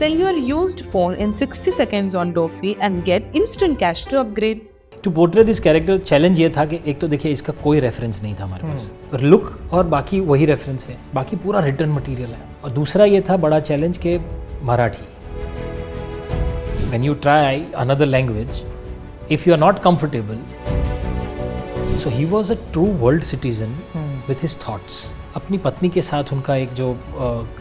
Sell your used phone in 60 seconds on Dofi and get instant cash to upgrade. To portray this character challenge ये था कि एक तो देखिए इसका कोई रेफरेंस नहीं था हमारे पास, और लुक और बाकी वही रेफरेंस है, बाकी पूरा रिटर्न मटेरियल है। और दूसरा ये था बड़ा चैलेंज के Marathi, when you try another language if you are not comfortable, so he was a true world citizen with his thoughts. अपनी पत्नी के साथ उनका एक जो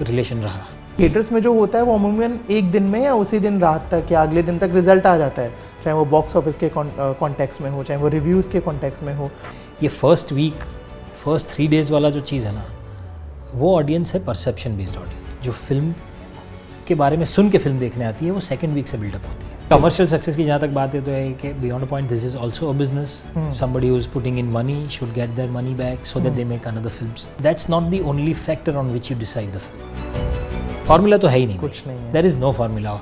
रिलेशन रहा, थिएटर्स में जो होता है वो अमूमन एक दिन में या उसी दिन रात तक या अगले दिन तक रिजल्ट आ जाता है, चाहे वो बॉक्स ऑफिस के कॉन्टेक्स्ट में हो, चाहे वो रिव्यूज़ के कॉन्टेक्स्ट में हो। ये फर्स्ट वीक फर्स्ट 3 डेज़ वाला जो चीज़ है ना, वो ऑडियंस है परसेप्शन बेस्ड ऑडियंस, जो फिल्म के बारे में सुन के फिल्म देखने आती है वो सेकंड वीक से बिल्डअप होती है। कमर्शियल सक्सेस की जहाँ तक बात है तो है कि beyond a point this is also a business, somebody who is putting in money should get their money back so that they make another films. That's not the only factor on which you decide the film. Formula तो है ही नहीं, कुछ नहीं है, there is no formula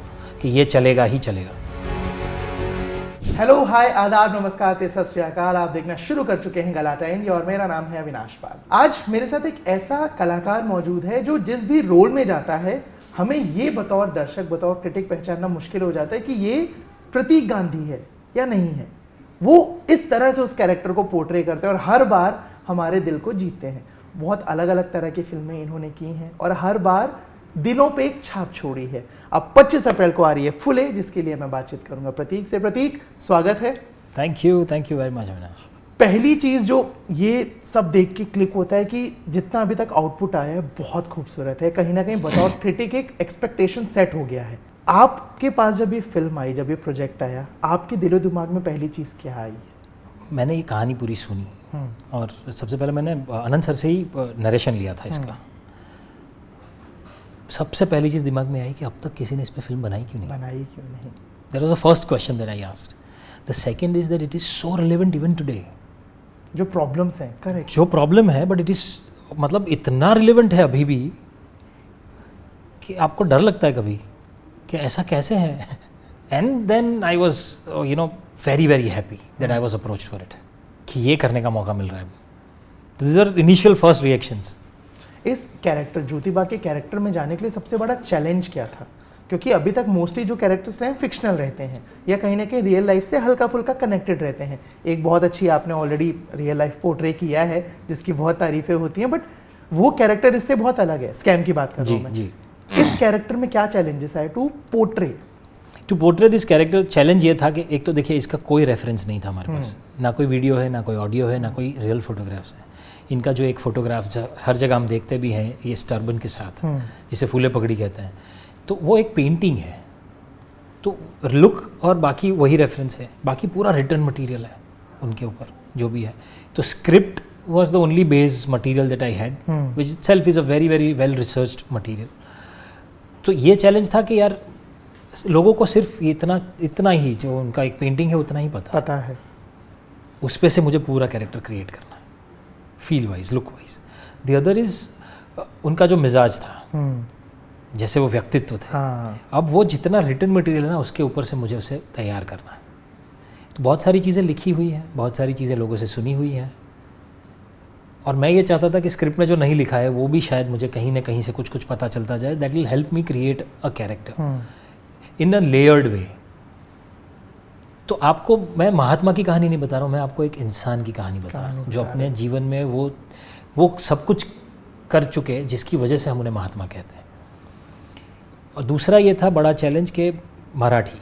कि ये चलेगा ही चलेगा। हेलो, हाय, आदाब, नमस्कार, सत श्री अकाल। आप देखना शुरू कर चुके हैं गलाटा इंडिया और मेरा नाम है अविनाश पाल। आज मेरे साथ एक ऐसा कलाकार मौजूद है जो जिस भी रोल में जाता है हमें ये बतौर दर्शक, बतौर क्रिटिक पहचानना मुश्किल हो जाता है कि ये प्रतीक गांधी है या नहीं है। वो इस तरह से उस कैरेक्टर को पोर्ट्रे करते हैं और हर बार हमारे दिल को जीतते हैं। बहुत अलग अलग तरह की फिल्में इन्होंने की हैं और हर बार दिलों पे एक छाप छोड़ी है। अब 25 अप्रैल को आ रही है फुले, जिसके लिए मैं बातचीत करूंगा प्रतीक से। प्रतीक, स्वागत है। Thank you very much Avinash. पहली चीज़ जो ये सब देख के क्लिक होता है कि जितना अभी तक आउटपुट आया है बहुत खूबसूरत है। कहीं ना कहीं बतौर क्रिटिक एक एक्सपेक्टेशन सेट हो गया है। आपके पास जब ये फिल्म आई, जब ये प्रोजेक्ट आया, आपके दिलो दिमाग में पहली चीज़ क्या आई? मैंने ये कहानी पूरी सुनी और सबसे पहले मैंने अनंत सर से ही नरेशन लिया था इसका। सबसे पहली चीज़ दिमाग में आई कि अब तक किसी ने इस पर फिल्म बनाई क्यों नहीं। That was the first question that I asked. The second is that it is so relevant even today. जो प्रॉब्लम्स हैं, करेक्ट, जो प्रॉब्लम है, बट इट इज मतलब इतना रिलेवेंट है अभी भी कि आपको डर लगता है कभी कि ऐसा कैसे है। And then I was very very happy that I was approached for it, कि ये करने का मौका मिल रहा है। This are initial first reactions. इस कैरेक्टर, ज्योतिबा के कैरेक्टर में जाने के लिए सबसे बड़ा चैलेंज क्या था? क्योंकि अभी तक मोस्टली जो कैरेक्टर्स रहे हैं फिक्शनल रहते हैं या कहीं ना कहीं रियल लाइफ से हल्का फुल्का कनेक्टेड रहते हैं। एक बहुत अच्छी आपने ऑलरेडी रियल लाइफ पोर्ट्रे किया है जिसकी बहुत तारीफें होती हैं, बट वो कैरेक्टर इससे बहुत अलग है। स्कैम की बात कर रहा हूँ मैं। जी। इस कैरेक्टर में क्या चैलेंजेस आए to portray this character? Challenge ये था कि एक तो देखिए इसका कोई रेफरेंस नहीं था हमारे पास, ना कोई वीडियो है, ना कोई ऑडियो है, ना कोई रियल फोटोग्राफ्स है। इनका जो एक फोटोग्राफ हर जगह हम देखते भी हैं ये टर्बन के साथ, जिसे फूले पगड़ी कहते हैं, तो वो एक पेंटिंग है। तो लुक और बाकी वही रेफरेंस है, बाकी पूरा रिटर्न मटेरियल है उनके ऊपर जो भी है। तो script was the only base material that I had, which itself is a very very well researched material. तो ये चैलेंज था कि यार लोगों को सिर्फ इतना ही जो उनका एक पेंटिंग है उतना ही पता है। उस पे से मुझे पूरा कैरेक्टर क्रिएट करना, feel wise, look wise. The other is उनका जो मिजाज था, जैसे वो व्यक्तित्व थे, अब वो जितना रिटर्न मटेरियल है ना उसके ऊपर से मुझे उसे तैयार करना है। तो बहुत सारी चीज़ें लिखी हुई हैं, बहुत सारी चीज़ें लोगों से सुनी हुई हैं, और मैं ये चाहता था कि स्क्रिप्ट में जो नहीं लिखा है वो भी शायद मुझे कहीं ना कहीं से कुछ पता चलता जाए। That will help me create a character in a layered way. तो आपको मैं महात्मा की कहानी नहीं बता रहा हूँ, मैं आपको एक इंसान की कहानी बता रहा हूँ जो अपने जीवन में वो सब कुछ कर चुके जिसकी वजह से हम उन्हें महात्मा कहते हैं। और दूसरा ये था बड़ा चैलेंज के मराठी।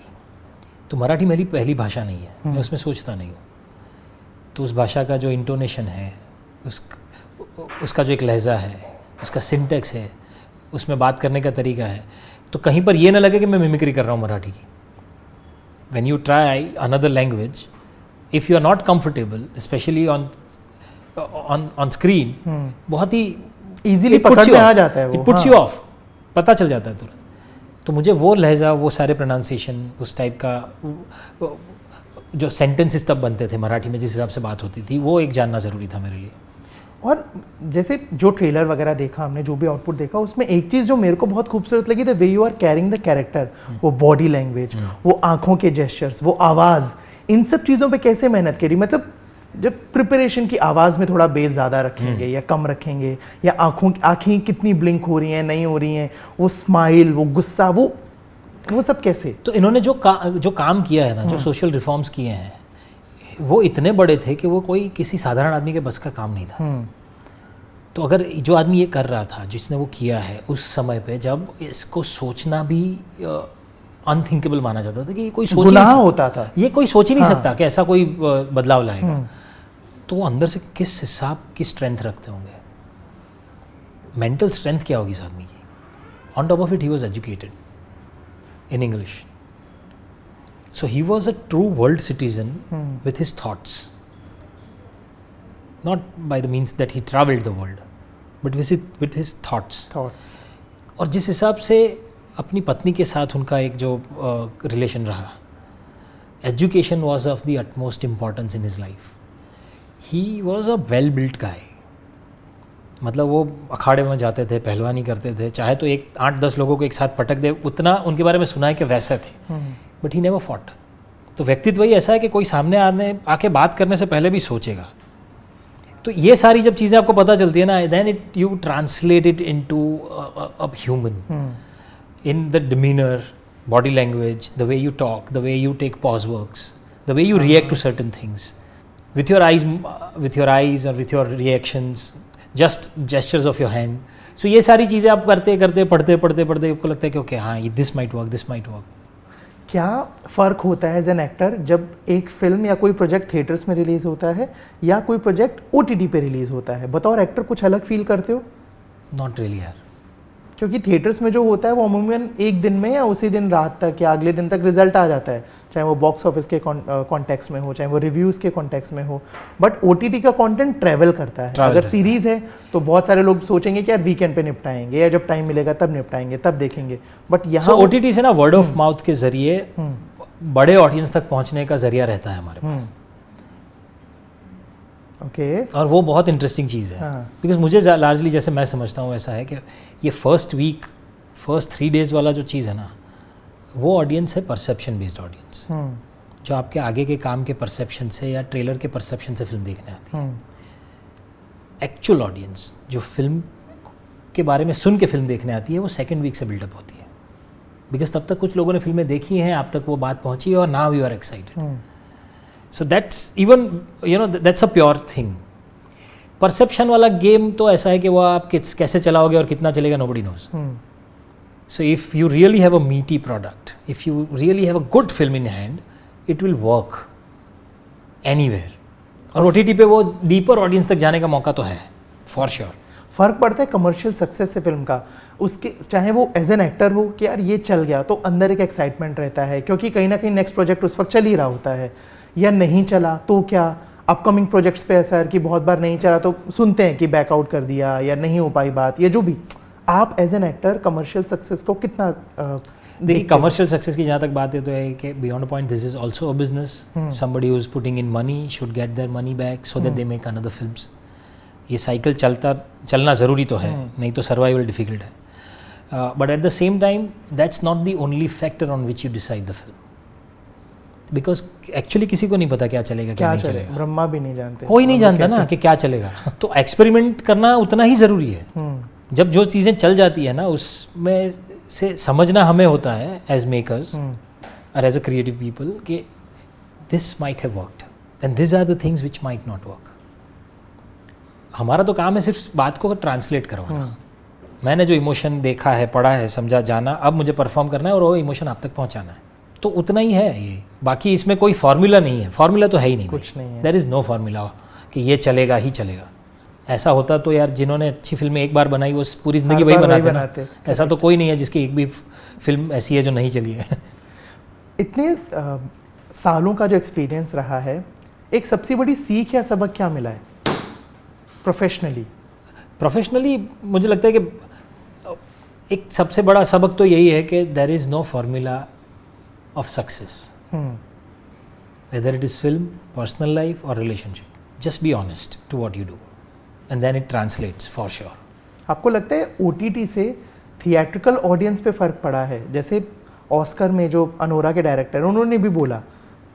तो मराठी मेरी पहली भाषा नहीं है, मैं उसमें सोचता नहीं हूँ। तो उस भाषा का जो इंटोनेशन है, उसका जो एक लहजा है, उसका सिंटेक्स है, उसमें बात करने का तरीका है, तो कहीं पर ये ना लगे कि मैं मिमिक्री कर रहा हूँ मराठी की। When you try another language, if you are not comfortable, especially on screen, बहुत ही easily पकड़ में आ जाता है वो। It puts you off, पता चल जाता है तुरंत। तो मुझे वो लहजा, वो सारे प्रोनाउंसिएशन, उस टाइप का जो सेंटेंसेस तब बनते थे मराठी में जिस हिसाब से बात होती थी, वो एक जानना ज़रूरी था मेरे लिए। और जैसे जो ट्रेलर वगैरह देखा हमने, जो भी आउटपुट देखा, उसमें एक चीज़ जो मेरे को बहुत खूबसूरत लगी, the way you are carrying the character, वो बॉडी लैंग्वेज, वो आंखों के जेस्चर्स, वो आवाज़, इन सब चीज़ों पे कैसे मेहनत करी। मतलब जब प्रिपरेशन की आवाज़ में थोड़ा बेस ज़्यादा रखेंगे या कम रखेंगे, या आंखें कितनी ब्लिंक हो रही हैं, नहीं हो रही हैं, वो स्माइल, वो गुस्सा, वो वो सब कैसे? तो इन्होंने जो काम किया है ना, जो सोशल रिफॉर्म्स किए हैं, वो इतने बड़े थे कि वो कोई किसी साधारण आदमी के बस का काम नहीं था। तो अगर जो आदमी ये कर रहा था, जिसने वो किया है उस समय पे, जब इसको सोचना भी अनथिंकेबल माना जाता था कि ये कोई सोच गुनाह होता था, ये कोई सोच ही नहीं सकता कि ऐसा कोई बदलाव लाएगा, तो वो अंदर से किस हिसाब की स्ट्रेंथ रखते होंगे, मेंटल स्ट्रेंथ क्या होगी इस आदमी की। On top of it he was educated in English. So he was a true world citizen with his thoughts. Not by the means that he traveled the world, but with his thoughts. और जिस हिसाब से अपनी पत्नी के साथ उनका एक जो रिलेशन रहा, education was of the utmost importance in his life. He was a well-built guy. मतलब वो अखाड़े में जाते थे, पहलवानी करते थे, चाहे तो 8-10 लोगों को एक साथ पटक दे, उतना उनके बारे में सुना है कि वैसे थे, बट ही नेवर फॉट। तो व्यक्तित्व ही ऐसा है कि कोई सामने आके बात करने से पहले भी सोचेगा। तो ये सारी जब चीज़ें आपको पता चलती है ना, then it you translate it into a human in the demeanor, body language, the way you talk, the way you take pause works, the way you react to certain things with your eyes और with your reactions, just gestures of your hand. So ये सारी चीज़ें आप करते करते पढ़ते आपको लगता है कि ओके हाँ, दिस माइट वर्क। क्या फ़र्क होता है एज एन एक्टर जब एक फिल्म या कोई प्रोजेक्ट थिएटर्स में रिलीज़ होता है या कोई प्रोजेक्ट OTT पे रिलीज़ होता है? बतौर एक्टर कुछ अलग फील करते हो? नॉट रियली यार, क्योंकि थिएटर्स में जो होता है वो अमूमन एक दिन में या उसी दिन रात तक या अगले दिन तक रिजल्ट आ जाता है, चाहे वो बॉक्स ऑफिस के कॉन्टेक्स्ट में हो, चाहे वो रिव्यूज़ के कॉन्टेक्स्ट में हो, बट OTT का कंटेंट ट्रैवल करता है। अगर सीरीज़ है तो बहुत सारे लोग सोचेंगे कि यार वीकेंड पे निपटाएंगे या जब टाइम मिलेगा तब निपटाएंगे, तब देखेंगे, बट यहाँ OTT से ना वर्ड ऑफ माउथ के जरिए बड़े ऑडियंस तक पहुंचने का जरिया रहता है हमारे पास। ओके। और वो बहुत इंटरेस्टिंग चीज़ है, बिकॉज मुझे लार्जली जैसे मैं समझता हूँ ऐसा है कि ये फर्स्ट 3 days वाला जो चीज़ है ना, वो ऑडियंस है परसेप्शन बेस्ड ऑडियंस, जो आपके आगे के काम के परसेप्शन से या ट्रेलर के परसेप्शन से फिल्म देखने आती है। एक्चुअल ऑडियंस जो फिल्म के बारे में सुन के फिल्म देखने आती है, वो सेकेंड वीक से बिल्डअप होती है, बिकॉज तब तक कुछ लोगों ने फिल्में देखी हैं, आप तक वो बात पहुंची है और now you are excited. So that's even that's a pure thing. Perception वाला गेम तो ऐसा है कि वो आप कैसे चलाओगे और कितना चलेगा, nobody knows. So if you really have a meaty product, if you really have a good film in hand, it will work anywhere. और OTT पे वो डीपर ऑडियंस तक जाने का मौका तो है, फॉर श्योर। फ़र्क पड़ता है कमर्शियल सक्सेस से फिल्म का, उसके चाहे वो एज एन एक्टर हो कि यार ये चल गया तो अंदर एक एक्साइटमेंट रहता है, क्योंकि कहीं ना कहीं नेक्स्ट प्रोजेक्ट उस वक्त चल ही रहा होता है, या नहीं चला तो क्या अपकमिंग प्रोजेक्ट्स पे ऐसा है कि बहुत बार नहीं चला तो सुनते हैं कि बैकआउट कर दिया या नहीं हो पाई बात, या जो भी। आप as an actor commercial success को कितना देखिए, कमर्शियल सक्सेस की जहाँ तक बात है तो है कि beyond a point this is also a business, somebody who is putting in money should get their money back so that they make another films. ये साइकिल चलना ज़रूरी तो है, नहीं तो सर्वाइवल डिफिकल्ट है, but at the same time that's not the only factor on which you decide the film, because actually किसी को नहीं पता क्या चलेगा क्या नहीं चलेगा, ब्रह्मा भी नहीं जानते, कोई नहीं जानता ना कि क्या चलेगा। तो एक्सपेरिमेंट करना उतना ही ज़रूरी है। जब जो चीज़ें चल जाती है ना, उसमें से समझना हमें होता है एज मेकर्स और एज अ क्रिएटिव पीपल कि this might have worked and this are the things which might not work. हमारा तो काम है सिर्फ बात को ट्रांसलेट करवाना। मैंने जो इमोशन देखा है, पढ़ा है, समझा, जाना, अब मुझे परफॉर्म करना है और वो इमोशन आप तक पहुंचाना है, तो उतना ही है ये। बाकी इसमें कोई फार्मूला नहीं है, फार्मूला तो है ही नहीं, कुछ नहीं है, देयर इज़ नो फार्मूला कि ये चलेगा ही चलेगा। ऐसा होता तो यार जिन्होंने अच्छी फिल्में एक बार बनाई वो पूरी ज़िंदगी वही बनाते। ऐसा तो कोई नहीं है जिसकी एक भी फिल्म ऐसी है जो नहीं चली है। इतने सालों का जो एक्सपीरियंस रहा है, एक सबसे बड़ी सीख या सबक क्या मिला है प्रोफेशनली? मुझे लगता है कि एक सबसे बड़ा सबक तो यही है कि there is no formula of success, whether it is film, personal life और relationship. Just be honest to what you do and then it translates for sure. आपको लगता है OTT से थिएट्रिकल ऑडियंस पे फ़र्क पड़ा है? जैसे ऑस्कर में जो अनोरा के डायरेक्टर उन्होंने भी बोला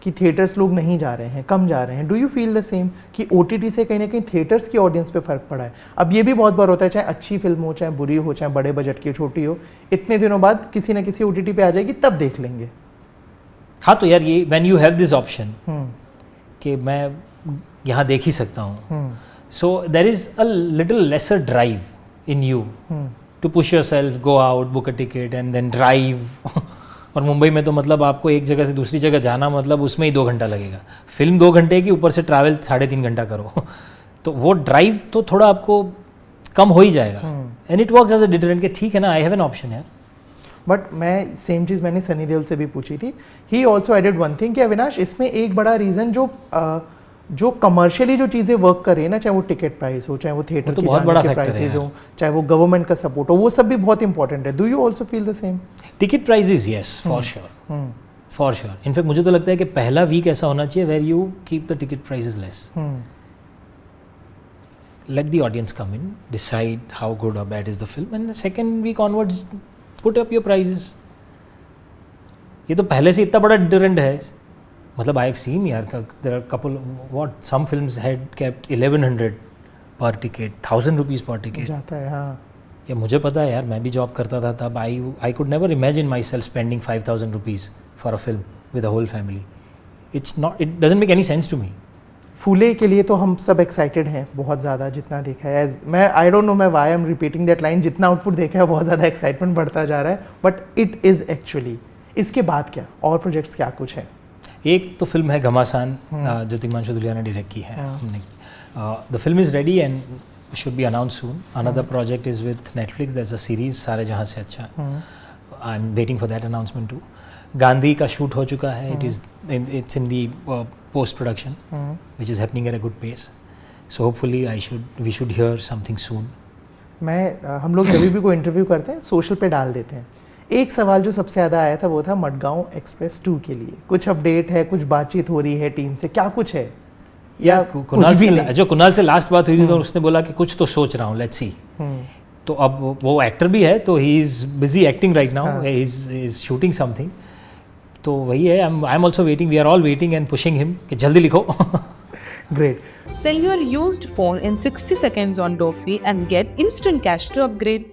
कि थिएटर्स लोग नहीं जा रहे हैं, कम जा रहे हैं, do you feel the same कि OTT से कहीं ना कहीं थिएटर्स की ऑडियंस पे फ़र्क पड़ा है? अब ये भी बहुत बार होता है, चाहे अच्छी फिल्म हो, चाहे बुरी हो, चाहे बड़े बजट की हो, छोटी हो, इतने दिनों बाद किसी ना किसी OTT पे आ जाएगी, तब देख लेंगे। हाँ तो यार ये when you have this option कि मैं यहाँ देख ही सकता हूँ, so there is a little lesser drive in you to push yourself, go out, book a ticket and then drive. और मुंबई में तो मतलब आपको एक जगह से दूसरी जगह जाना मतलब उसमें ही 2 घंटा लगेगा, फिल्म 2 घंटे की, ऊपर से ट्रैवल 3.5 घंटा करो तो वो ड्राइव तो थोड़ा आपको कम हो ही जाएगा। And it works as a deterrent कि ठीक है ना, आई हैव एन ऑप्शन यार। बट मैं सेम चीज़ मैंने सनी देओल से भी पूछी थी, he also added one thing कि अविनाश इसमें एक बड़ा रीज़न जो कमर्शियली जो चीज़ें वर्क कर रही है ना, चाहे वो टिकट प्राइस हो, चाहे वो थिएटर की जाने के प्राइसेस हो, चाहे वो गवर्नमेंट का सपोर्ट हो, वो सब भी बहुत इंपॉर्टेंट है। Do you also feel the same? Ticket prices yes, for sure, for sure. In fact मुझे तो लगता है कि पहला वीक ऐसा होना चाहिए where you keep the ticket prices less, let the audience come in, decide how good or bad is the film, and the second week onwards put up your prices. ये तो पहले से इतना बड़ा डिटरेंट है, मतलब आई हैव सीन यार, there are couple what some films had kept 1100 per ticket, 1000 rupees per ticket जाता है। हाँ, या मुझे पता है यार, मैं भी जॉब करता था तब, I could never imagine myself spending 5000 rupees for a film with a whole family. It doesn't make any sense to me. फूले के लिए तो हम सब एक्साइटेड हैं बहुत ज़्यादा, जितना देखा है। मैं आई डोंट नो मैं why am repeating that line, जितना आउटपुट देखा है बहुत ज़्यादा एक्साइटमेंट बढ़ता जा रहा है, बट इट इज़ एक्चुअली। इसके बाद क्या और प्रोजेक्ट्स क्या कुछ है? एक तो फिल्म है घमासान जो तिग्मांशु धूलिया ने डायरेक्ट की है। The film is ready and should be announce soon. Another project is with Netflix, that's a series, Saare Jahan Se Accha. I am waiting for that announcement too. Gandhi का शूट हो चुका है, it's in the post production which is happening at a good pace, so hopefully we should hear something soon. हम लोग जब भी कोई interview करते हैं सोशल पे डाल देते हैं। एक सवाल जो सबसे ज़्यादा आया था वो था मडगांव एक्सप्रेस 2 के लिए कुछ अपडेट है, कुछ बातचीत हो रही है टीम से, क्या कुछ है? या कुणाल से, जो कुणाल से लास्ट बात हुई थी तो उसने बोला कि कुछ तो सोच रहा हूँ, लेट्स सी। तो अब वो एक्टर भी है, तो he is busy acting right now, he is shooting something, तो वही है। I am also waiting, we are all waiting and pushing him कि जल्दी लिखो। Great. Sell your used phone in 60 seconds on Dofi and get instant cash to upgrade.